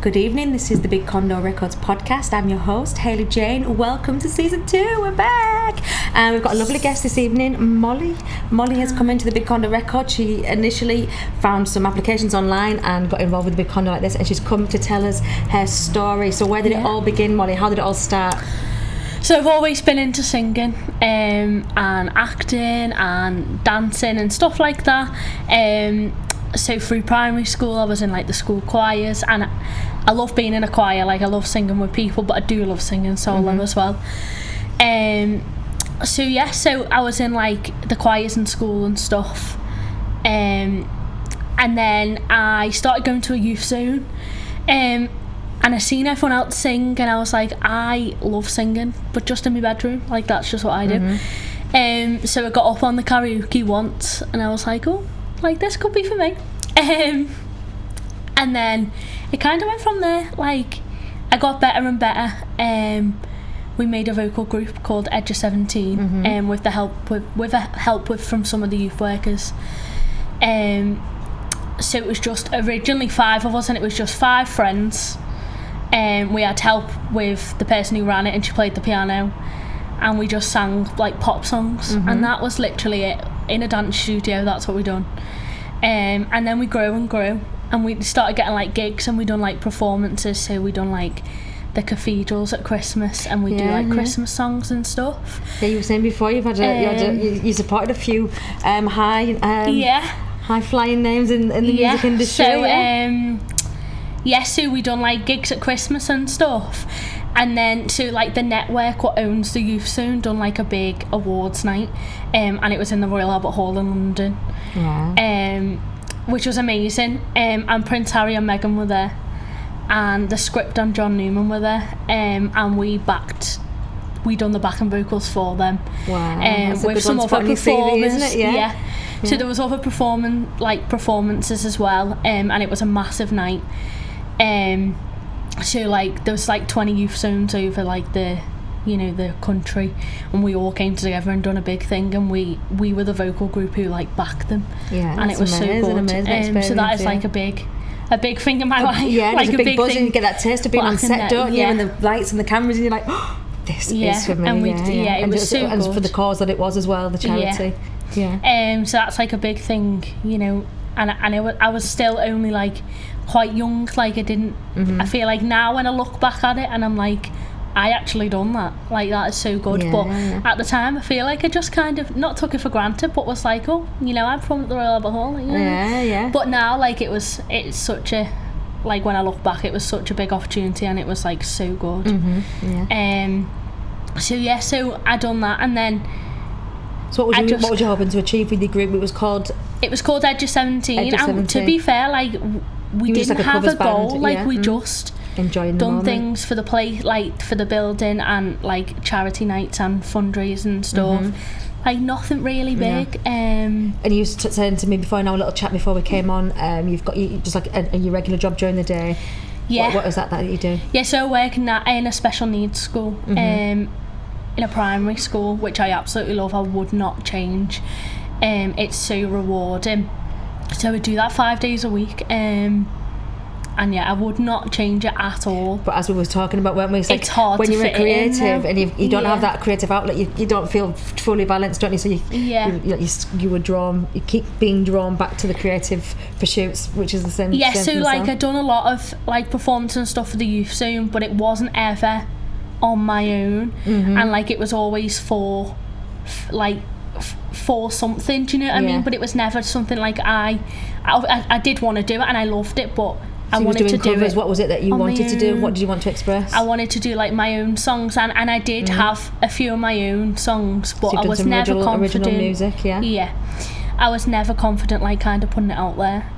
Good evening, this is the Big Condo Records podcast. I'm your host, Hayley Jane. Welcome to season 2, we're back. And we've got a lovely guest this evening, Mollie. Mollie has come into the Big Condo Record. She initially found some applications online and got involved with the Big Condo like this, and she's come to tell us her story. So where did it all begin, Mollie? How did it all start? So I've always been into singing and acting and dancing and stuff like that. So through primary school I was in like the school choirs, and I love being in a choir. Like I love singing with people, but I do love singing solo as well. So I was in like the choirs in school and stuff, and then I started going to a youth zone, and I seen everyone else sing, and I was like, I love singing, but just in my bedroom. Like that's just what I do. So I got up on the karaoke once, and I was like, oh, like this could be for me. And then it kind of went from there. Like I got better and better. We made a vocal group called Edge of 17, with the help from some of the youth workers. So it was just originally 5 of us, and it was just 5 friends. We had help with the person who ran it, and she played the piano, and we just sang like pop songs, and that was literally it. In a dance studio, that's what we done. And then we grew and grew, and we started getting like gigs, and we done like performances. So we done like the cathedrals at Christmas, and we do like Christmas songs and stuff. Yeah, you were saying before you supported a few high flying names in the music industry. So we done like gigs at Christmas and stuff. And then so like the network what owns the youth zone done like a big awards night, and it was in the Royal Albert Hall in London. Which was amazing. And Prince Harry and Meghan were there, and the script and John Newman were there, and we done the backing vocals for them. With some other performers, isn't it? So there was other performances as well, and it was a massive night. So like there was like 20 youth zones over like the country, and we all came together and done a big thing, and we were the vocal group who like backed them, and it was so good. So that is like a big thing in my life. Like a big buzz, and you get that taste of being on set, don't you? And the lights and the cameras, and you're like, oh, this is for me. And it was so good. And for the cause that it was as well, the charity. So that's like a big thing, and I was still only like quite young. Like I didn't I feel like now when I look back at it, and I'm like, I actually done that. Like that is so good. At the time I feel like I just kind of not took it for granted, but was like, oh, I'm from the Royal Albert Hall, But now like it's such a, like when I look back, it was such a big opportunity, and it was like so good. So I done that, and then so what was you hoping to achieve with your group? It was called Edge of 17. And to be fair, like we didn't have a goal, like we just enjoying the done moment. Things for the play, like for the building, and like charity nights and fundraising and stuff. Like nothing really big. And you saying to me before in our little chat before we came on, you've got just like your regular job during the day. What is that you do? So I work in a special needs school, in a primary school, which I absolutely love. I would not change. It's so rewarding. So we do that 5 days a week, and I would not change it at all. But as we were talking about, weren't we? It's hard when to you're fit creative and you don't have that creative outlet, you don't feel fully balanced, don't you? So you were drawn. You keep being drawn back to the creative pursuits, which is the same. So like I'd done a lot of like performance and stuff for the youth zone, but it wasn't ever on my own, and like it was always for something, do you know what I mean? But it was never something like I did want to do it, and I loved it, but I wanted to do it. What was it that you wanted to do? What did you want to express? I wanted to do like my own songs, and I did have a few of my own songs, but I was never confident. Original music, I was never confident, like kind of putting it out there.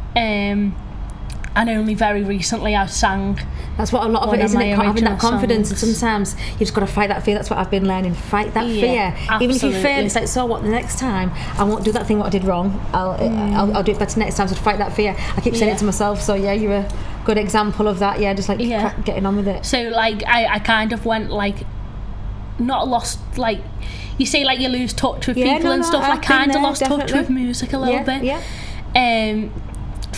And only very recently I sang. That's what a lot of it is, isn't it? Having that confidence, and sometimes you just got to fight that fear. That's what I've been learning. Fight that fear. Absolutely. Even if you fail, it's like, so what? The next time I won't do that thing what I did wrong. I'll do it better next time. So to fight that fear, I keep saying it to myself. So you're a good example of that. Just like getting on with it. So like I kind of went like, not lost, like you say, like you lose touch with people and stuff. I kind of lost touch with music a little bit.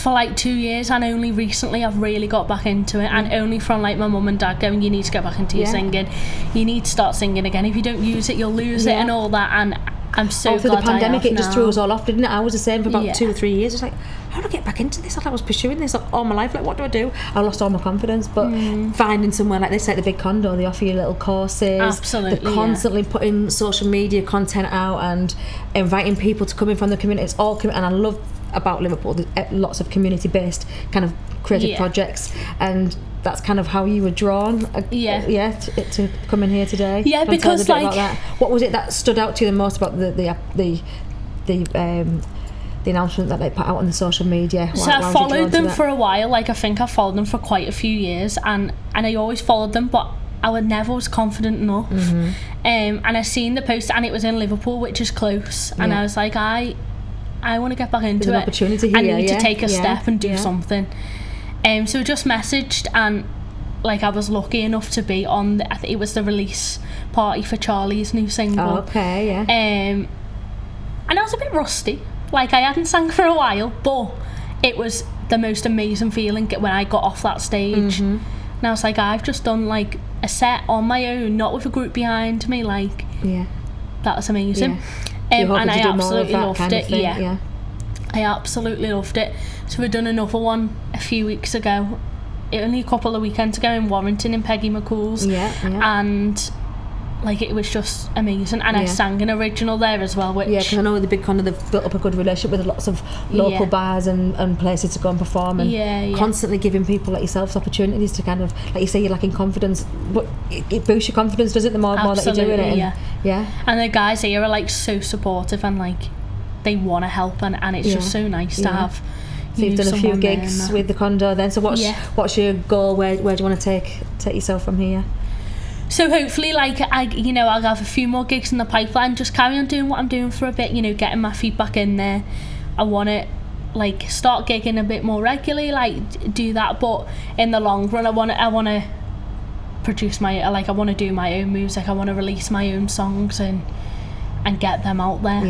for like 2 years, and only recently I've really got back into it, and only from like my mum and dad going, you need to get back into your singing, you need to start singing again, if you don't use it you'll lose it and all that. And I'm so glad the pandemic, it just threw us all off, didn't it? I was the same for about 2 or 3 years. It's like, how do I get back into this? I was pursuing this all my life. Like, what do I do? I lost all my confidence. But finding somewhere like this, like the big Condo, they offer you little courses. Absolutely, they're constantly putting social media content out and inviting people to come in from the community. It's all and I love about Liverpool, there's lots of community-based kind of creative projects, and that's kind of how you were drawn to come in here today. Because like, what was it that stood out to you the most about the announcement that they put out on the social media? So I followed them for a while. Like, I think I followed them for quite a few years, and I always followed them, but I never was confident enough. And I seen the post, and it was in Liverpool, which is close, and I was like, I want to get back into it. Opportunity here, I need to take a step and do something. So I just messaged, and like, I was lucky enough to be on I think it was the release party for Charlie's new single. And I was a bit rusty. Like, I hadn't sang for a while, but it was the most amazing feeling when I got off that stage. And I was like, I've just done like a set on my own, not with a group behind me. Like, that was amazing. And I absolutely loved it. I absolutely loved it. So we've done another one a few weeks ago, only a couple of weekends ago, in Warrington in Peggy McCool's, and like, it was just amazing. And I sang an original there as well, which because I know with the big Condo they've built up a good relationship with lots of local bars and places to go and perform, and constantly giving people like yourselves opportunities to kind of, like you say, you're lacking confidence, but it boosts your confidence, does it, the more that you're doing it? And the guys here are like so supportive, and like, they want to help, and it's just so nice to have. So you've done a few gigs with the Condo then. So what's your goal? Where do you want to take yourself from here? So hopefully, like, I'll have a few more gigs in the pipeline. Just carry on doing what I'm doing for a bit. Getting my feet back in there. I want to like start gigging a bit more regularly. Like, do that, but in the long run, I want to produce I want to do my own music. I want to release my own songs and get them out there.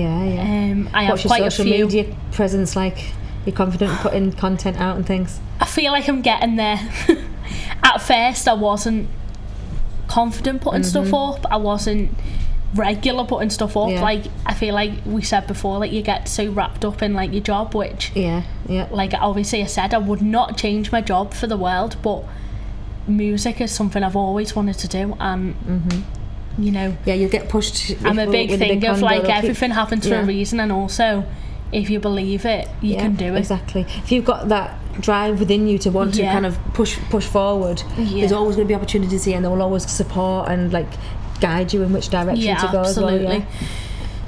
I What's have quite your social a few media presence like? You're confident in putting content out and things? I feel like I'm getting there. At first, I wasn't confident putting stuff up. I wasn't regular putting stuff up. Like, I feel like we said before, like, you get so wrapped up in like your job, which like, obviously I said I would not change my job for the world, but music is something I've always wanted to do, and you'll get pushed. I'm a big thing of like, everything happens for a reason, and also, if you believe it, you can do it. Exactly. If you've got that drive within you to want to kind of push forward, there's always going to be opportunities here, and they will always support and like guide you in which direction to go. Absolutely. As well.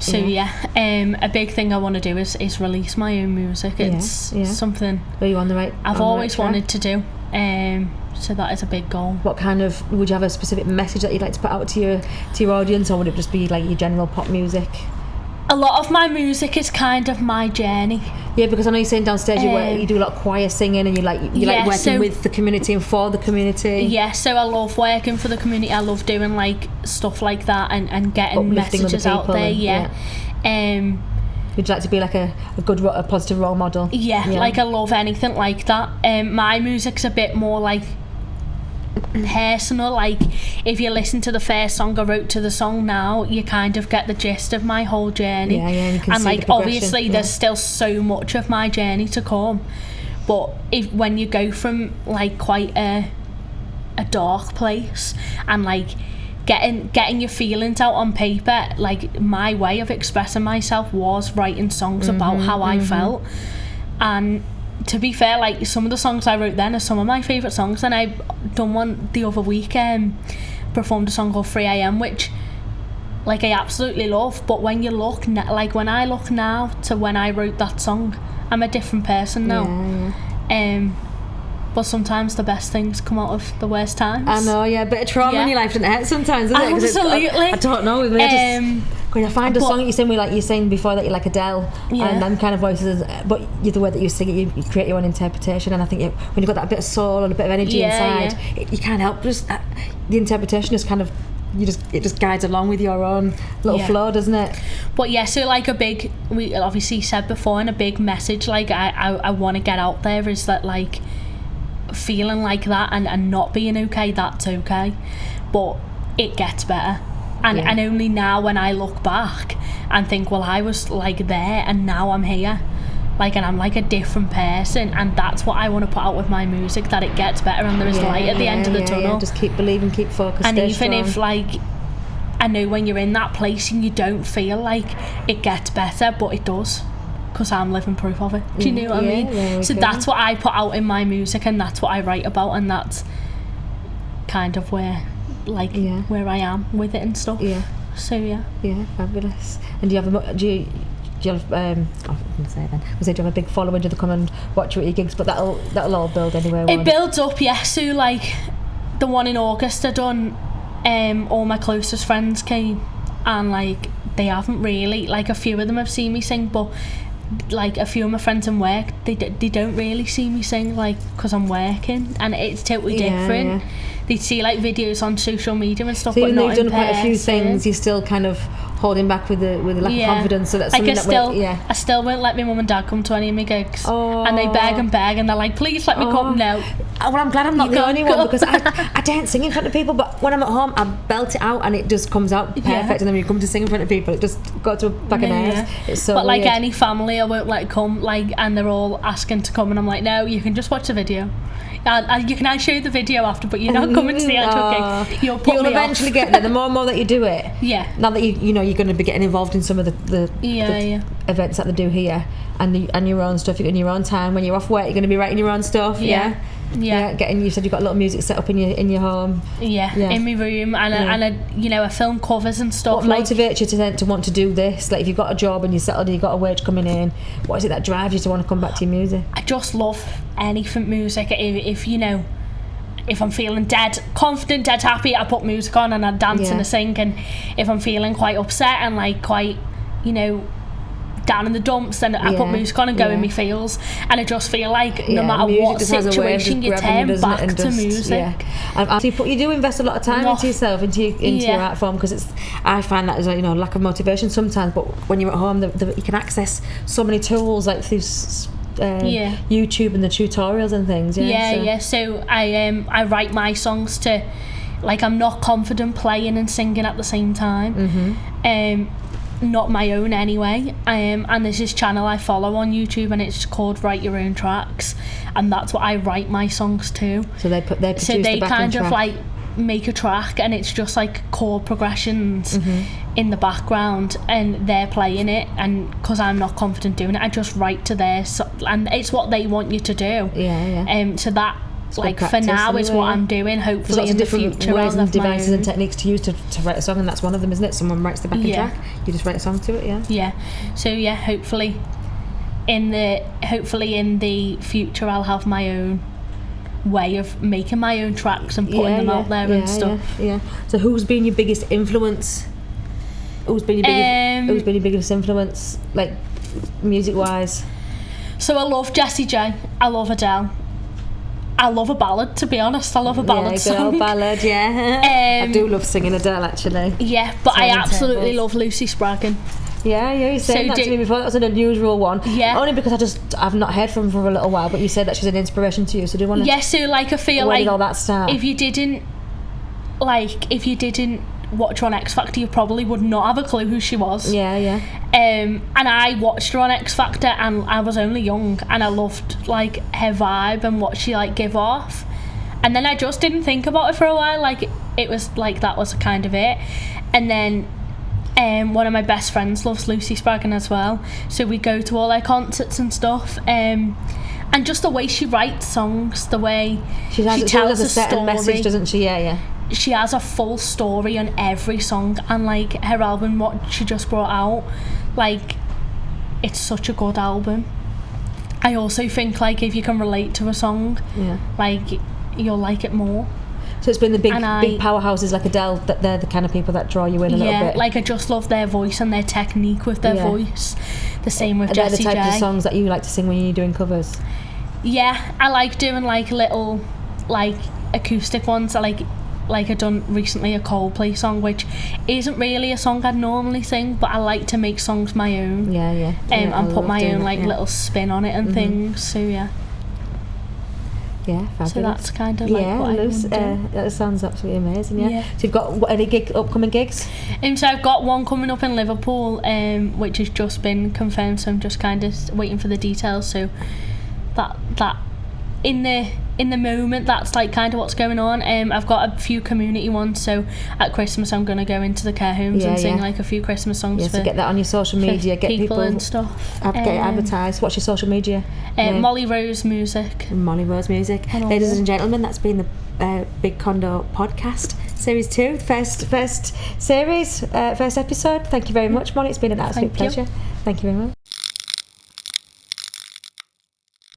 So a big thing I want to do is release my own music. It's something Are you on the right? I've always wanted to do. So that is a big goal. What kind of, would you have a specific message that you'd like to put out to your audience, or would it just be like your general pop music? A lot of my music is kind of my journey. Yeah, because I know you're saying downstairs you do a lot of choir singing, and you like working with the community and for the community. Yeah, so I love working for the community. I love doing like stuff like that, and getting uplifting messages out there. Would you like to be like a positive role model? Yeah, like, I love anything like that. My music's a bit more like personal. Like, if you listen to the first song I wrote to the song now, you kind of get the gist of my whole journey. And like, obviously there's still so much of my journey to come, but when you go from like quite a dark place, and like getting your feelings out on paper, like, my way of expressing myself was writing songs about how I felt. And to be fair, like, some of the songs I wrote then are some of my favourite songs, and I done one the other week, performed a song called 3am, which like I absolutely love. But when you look when I look now to when I wrote that song, I'm a different person now. But sometimes the best things come out of the worst times. I know, a bit of trauma in your life doesn't hurt sometimes, doesn't it? Absolutely. I don't know, with me, when I find a song that you sing with, like you're saying before, that you like Adele and them kind of voices, but the way that you sing it, you create your own interpretation. And I think when you've got that bit of soul and a bit of energy inside, you can't help just the interpretation just kind of it just guides along with your own little flow, doesn't it? But yeah, so like we obviously said before, and a big message like I want to get out there is that like feeling like that and not being okay, that's okay, but it gets better. And only now when I look back and think, well, I was like there and now I'm here, like, and I'm like a different person, and that's what I want to put out with my music, that it gets better and there is light at the end of the tunnel. Just keep believing, keep focused, and even strong. if like, I know when you're in that place and you don't feel like it gets better, but it does, because I'm living proof of it. Do you know what I mean? So that's what I put out in my music, and that's what I write about, and that's kind of where where I am with it and stuff. So fabulous. And do you have do you have I was going to say then, do you have a big following? Do they come and watch you at your gigs? But that'll all build anyway. It builds up, so like the one in August I done, all my closest friends came, and like they haven't really, like a few of them have seen me sing, but like a few of my friends in work, they don't really see me sing, like, because I'm working, and it's totally different. They'd see like videos on social media and stuff, so but even not though you've done quite a few person. things, you're still kind of holding back with the lack of confidence. So that's like something I still won't let my mum and dad come to any of my gigs, and they beg and beg, and they're like, please let me come. No. Well, I'm glad I'm not the only one, because I don't sing in front of people, but when I'm at home I belt it out and it just comes out perfect, and then when you come to sing in front of people it just got to a bag of nerves. It's so but like weird. any family I won't let come, like, and they're all asking to come, and I'm like, no, you can just watch the video. I show you the video after, but you're not coming to the actual gig. You'll eventually get there. The more and more that you do it, now that you know you're going to be getting involved in some of the events that they do here, and your own stuff, in your own time. When you're off work, you're going to be writing your own stuff. Getting, you said you've got a little music set up in your home. In my room, and I film covers and stuff. What motivates you to want to do this? Like, if you've got a job and you're settled and you've got a wage coming in, what is it that drives you to want to come back to your music? I just love anything music. If I'm feeling dead confident, dead happy, I put music on and I dance and I sing. And if I'm feeling quite upset and like quite, down in the dumps, then I put music on and go in my feels, and I just feel like no matter what situation you turn back to music. So you do invest a lot of time into yourself, into your art form, because I find that as a lack of motivation sometimes, but when you're at home you can access so many tools, like through YouTube and the tutorials and things. So I write my songs to, like, I'm not confident playing and singing at the same time. Not my own anyway, and there's this channel I follow on YouTube, and it's called Write Your Own Tracks, and that's what I write my songs to. So they kind of like make a track, and it's just like chord progressions in the background, and they're playing it, and because I'm not confident doing it, I just write to theirs, and it's what they want you to do. So that, like, for now anyway, is what I'm doing. Hopefully in the future ways and devices and techniques to use to write a song, and that's one of them, isn't it? Someone writes the backing track, you just write a song to it. So hopefully in the future I'll have my own way of making my own tracks and putting them out there and stuff. So who's been your biggest influence? Who's been your biggest influence, like, music wise? So I love Jessie J, I love Adele, I love a ballad, to be honest. I love a ballad song. Good old ballad, I do love singing Adele, actually. But I absolutely love Lucy Spraggan. You said that to me before. That was an unusual one. Only because I've not heard from her for a little while, but you said that she's an inspiration to you, so do you want to... So like, I feel where like... did all that start? If you didn't watch her on X Factor, you probably would not have a clue who she was. And I watched her on X Factor, and I was only young, and I loved like her vibe and what she like give off, and then I just didn't think about it for a while. Like, it was like that was kind of it. And then one of my best friends loves Lucy Spraggan as well, so we go to all her concerts and stuff. And just the way she writes songs, the way she tells a certain story, message, doesn't she? She has a full story on every song, and like her album, what she just brought out, like, it's such a good album. I also think, like, if you can relate to a song, like, you'll like it more. So it's been the big powerhouses like Adele, that they're the kind of people that draw you in a little bit. Like, I just love their voice and their technique with their voice. The same with Jessie J. They're the types of songs that you like to sing when you're doing covers? I like doing like little like acoustic ones. I like like I've done recently a Coldplay song, which isn't really a song I'd normally sing, but I like to make songs my own. And put my own like little spin on it and things. So yeah. Yeah, fabulous. So that's kind of like what I want to do. That sounds absolutely amazing. Yeah. So you've got any upcoming gigs? So I've got one coming up in Liverpool, which has just been confirmed. So I'm just kind of waiting for the details. So that in the moment, that's like kind of what's going on. I've got a few community ones. So at Christmas, I'm gonna go into the care homes and sing like a few Christmas songs. So get that on your social media, get people and stuff. Get it advertised. What's your social media? Mollie-Rose Music. Mollie-Rose Music. Ladies and gentlemen, that's been the Big Condo podcast, series 2, first series, first episode. Thank you very much, Molly. It's been an absolute pleasure. Thank you very much.